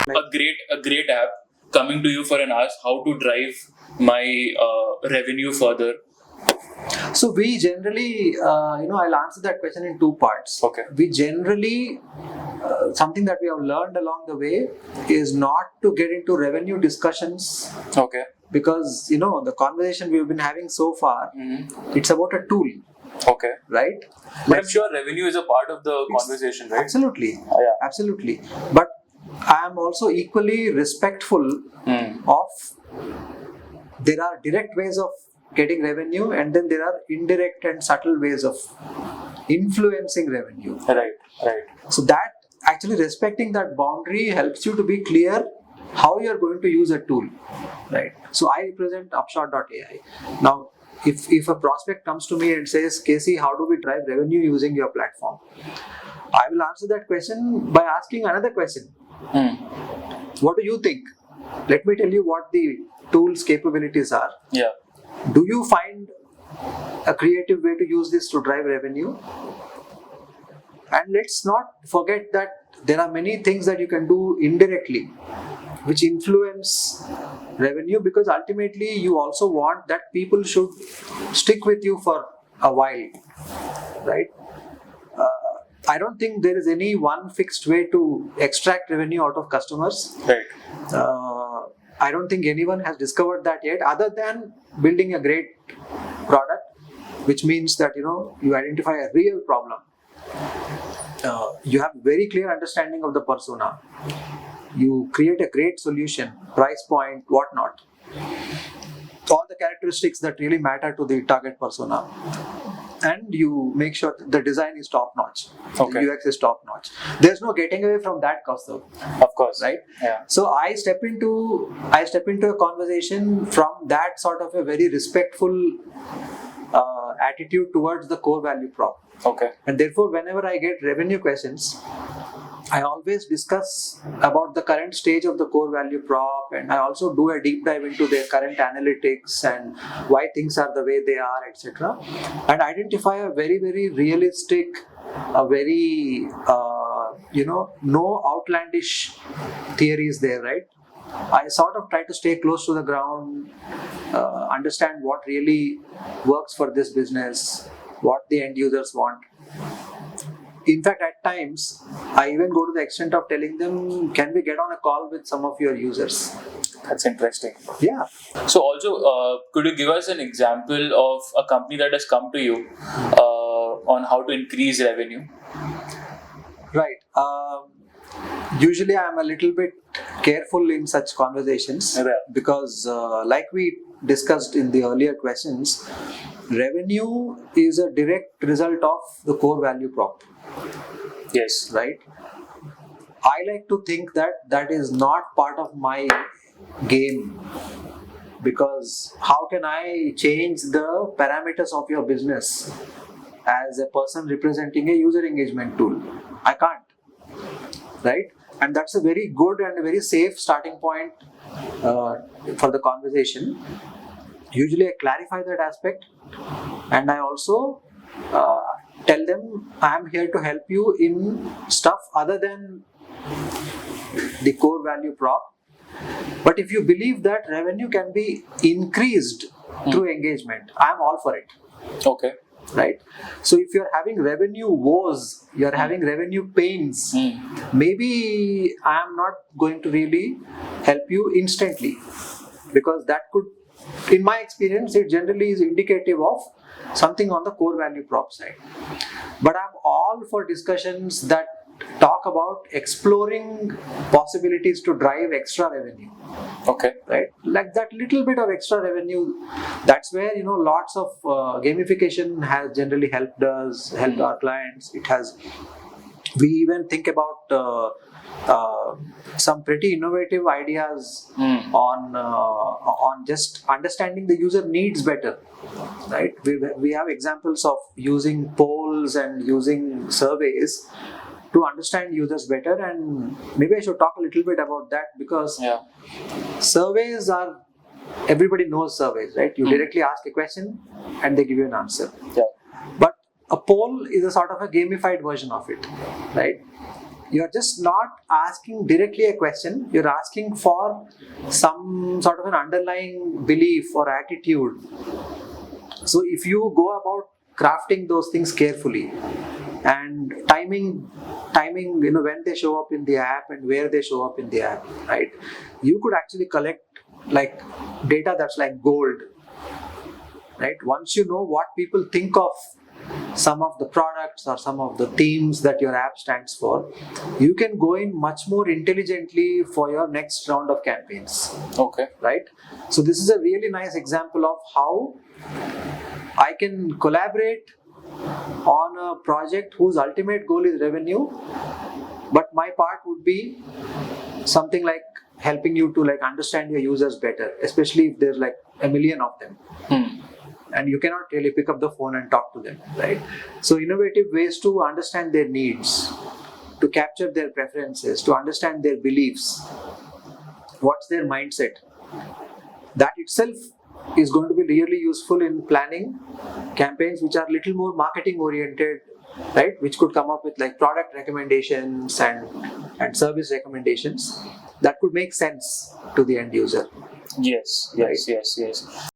A great app coming to you for an ask how to drive my revenue further. So we generally, I'll answer that question in two parts. Okay. We generally, something that we have learned along the way is not to get into revenue discussions. Okay. Because, the conversation we've been having so far, it's about a tool. Okay. Right? But I'm sure revenue is a part of the conversation, right? Absolutely. Yeah. Absolutely. But I am also equally respectful of there are direct ways of getting revenue, and then there are indirect and subtle ways of influencing revenue. Right. So that actually respecting that boundary helps you to be clear how you're going to use a tool. Right. So I represent Upshot.ai. Now, if a prospect comes to me and says, Casey, how do we drive revenue using your platform? I will answer that question by asking another question. What do you think? Let me tell you what the tool's capabilities are. Yeah. Do you find a creative way to use this to drive revenue? And let's not forget that there are many things that you can do indirectly which influence revenue, because ultimately you also want that people should stick with you for a while, right? I don't think there is any one fixed way to extract revenue out of customers. Right. I don't think anyone has discovered that yet, other than building a great product, which means that you identify a real problem. You have very clear understanding of the persona. You create a great solution, price point, whatnot. All the characteristics that really matter to the target persona. And you make sure the design is top notch. Okay. The UX is top notch. There's no getting away from that, Kaustuv. Of course. Right? Yeah. So I step into a conversation from that sort of a very respectful attitude towards the core value prop. Okay. And therefore, whenever I get revenue questions, I always discuss about the current stage of the core value prop, and I also do a deep dive into their current analytics and why things are the way they are, etc. And identify a very, very realistic, a very, no outlandish theories there, right? I sort of try to stay close to the ground, understand what really works for this business, what the end users want. In fact, at times, I even go to the extent of telling them, can we get on a call with some of your users? That's interesting. Yeah. So also, could you give us an example of a company that has come to you on how to increase revenue? Right. Usually, I'm a little bit careful in such conversations because, like we discussed in the earlier questions, revenue is a direct result of the core value prop. Yes. Right? I like to think that is not part of my game, because how can I change the parameters of your business as a person representing a user engagement tool? I can't. Right? And that's a very good and a very safe starting point for the conversation. Usually I clarify that aspect, and I also tell them I am here to help you in stuff other than the core value prop. But if you believe that revenue can be increased through engagement, I am all for it. Okay. Right? So if you're having revenue woes, you're having revenue pains, maybe I am not going to really help you instantly, because that could, in my experience, it generally is indicative of something on the core value prop side. But I'm all for discussions that talk about exploring possibilities to drive extra revenue. Okay. Right? Like that little bit of extra revenue, that's where, lots of gamification has generally helped us, helped our clients. We even think about some pretty innovative ideas on just understanding the user needs better, right? We have examples of using polls and using surveys to understand users better, and maybe I should talk a little bit about that, because surveys are, everybody knows surveys, right? You directly ask a question and they give you an answer. Yeah. But a poll is a sort of a gamified version of it, right? You're just not asking directly a question, you're asking for some sort of an underlying belief or attitude. So if you go about crafting those things carefully and timing, when they show up in the app and where they show up in the app, right? You could actually collect like data that's like gold, right? Once you know what people think of some of the products or some of the themes that your app stands for, you can go in much more intelligently for your next round of campaigns. Okay. Right? So this is a really nice example of how I can collaborate on a project whose ultimate goal is revenue, but my part would be something like helping you to like understand your users better, especially if there's like a million of them. And you cannot really pick up the phone and talk to them, right? So innovative ways to understand their needs, to capture their preferences, to understand their beliefs, what's their mindset. That itself is going to be really useful in planning campaigns which are a little more marketing oriented, right? Which could come up with like product recommendations and service recommendations that could make sense to the end user. Yes. Right. Yes.